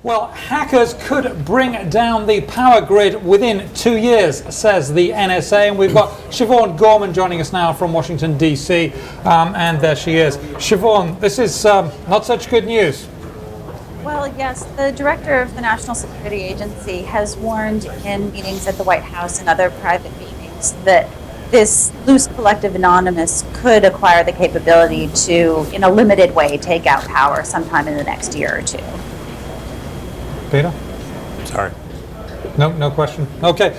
Well, hackers could bring down the power grid within 2 years, says the NSA. And we've got Siobhan Gorman joining us now from Washington, D.C. And there she is. Siobhan, this is not such good news. Well, yes, the director of the National Security Agency has warned in meetings at the White House and other private meetings that this loose collective anonymous could acquire the capability to, in a limited way, take out power sometime in the next year or two. Peter? Sorry. No question. Okay.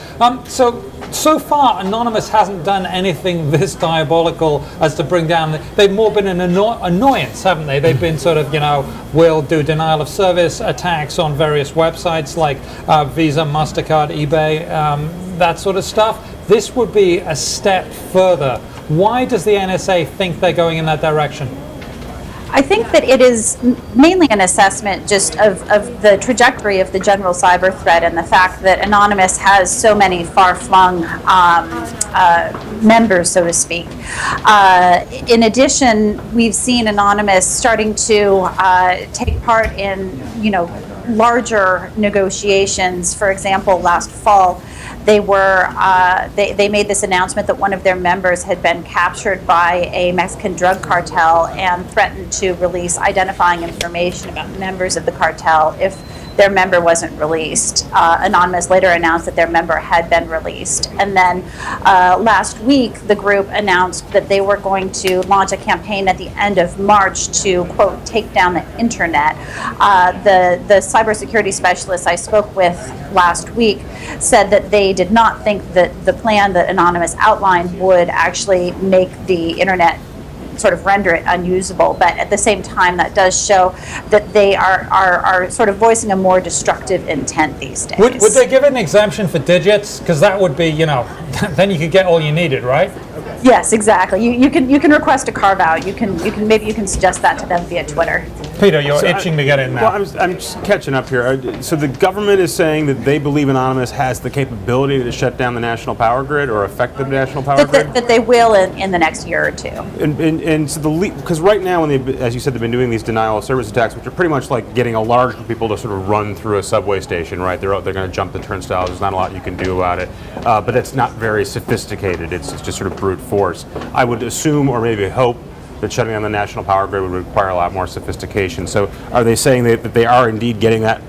So far, Anonymous hasn't done anything this diabolical as to bring down. They've more been an annoyance, haven't they? They've been sort of, will do denial of service attacks on various websites like Visa, MasterCard, eBay, that sort of stuff. This would be a step further. Why does the NSA think they're going in that direction? I think that it is mainly an assessment just of the trajectory of the general cyber threat and the fact that Anonymous has so many far-flung members, so to speak. In addition, we've seen Anonymous starting to take part in, larger negotiations. For example, last fall, they made this announcement that one of their members had been captured by a Mexican drug cartel and threatened to release identifying information about members of the cartel if their member wasn't released. Anonymous later announced that their member had been released. And then last week, the group announced that they were going to launch a campaign at the end of March to, quote, take down the internet. The cybersecurity specialist I spoke with last week said that they did not think that the plan that Anonymous outlined would actually make the internet sort of render it unusable, but at the same time that does show that they are sort of voicing a more destructive intent these days. Would they give an exemption for digits? Because that would be, then you could get all you needed, right? Yes, exactly. You can request a carve out. Maybe you can suggest that to them via Twitter. Peter, you're itching to get in now. Well, I'm just catching up here. So the government is saying that they believe Anonymous has the capability to shut down the national power grid or affect the national power grid? That they will in the next year or two. And so because right now, when they, as you said, they've been doing these denial of service attacks, which are pretty much like getting a large group of people to sort of run through a subway station, right? They're going to jump the turnstiles. There's not a lot you can do about it, but it's not very sophisticated. It's just sort of brute force. I would assume, or maybe hope, that shutting down the national power grid would require a lot more sophistication. So, are they saying that they are indeed getting that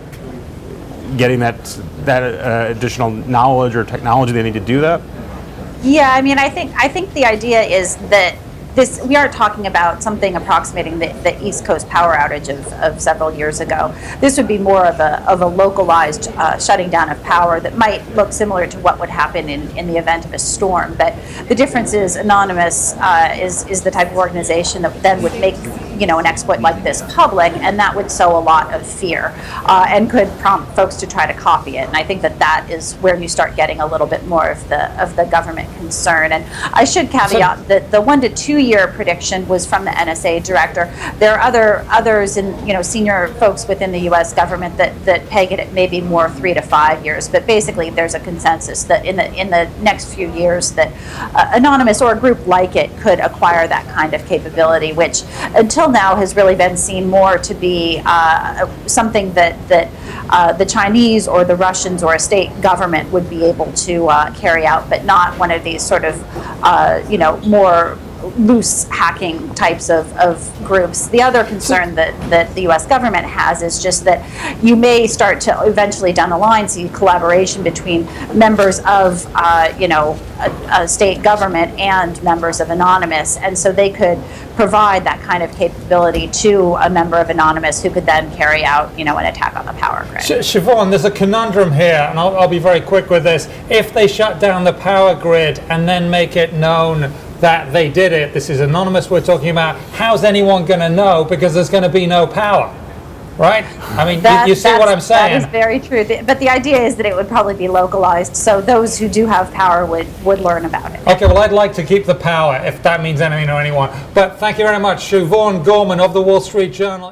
additional knowledge or technology they need to do that? Yeah, I mean, I think the idea is that we are talking about something approximating the East Coast power outage of several years ago. This would be more of a localized shutting down of power that might look similar to what would happen in the event of a storm. But the difference is Anonymous is the type of organization that then would make an exploit like this public, and that would sow a lot of fear and could prompt folks to try to copy it. And I think that is where you start getting a little bit more of the government concern. And I should caveat that the 1 to 2 year prediction was from the NSA director. There are others in senior folks within the U.S. government that peg it at maybe more 3 to 5 years. But basically, there's a consensus that in the next few years that Anonymous or a group like it could acquire that kind of capability, which until now has really been seen more to be something that the Chinese or the Russians or a state government would be able to carry out, but not one of these sort of more loose hacking types of groups. The other concern that the U.S. government has is just that you may start to eventually down the line see collaboration between members of a state government and members of Anonymous, and so they could provide that kind of capability to a member of Anonymous who could then carry out an attack on the power grid. Siobhan, there's a conundrum here, and I'll be very quick with this. If they shut down the power grid and then make it known that they did it, this is Anonymous we're talking about, how's anyone going to know, because there's going to be no power, right? I mean, you see what I'm saying? That is very true, but the idea is that it would probably be localized, so those who do have power would learn about it. Okay, well, I'd like to keep the power, if that means anything to anyone. But thank you very much, Siobhan Gorman of the Wall Street Journal.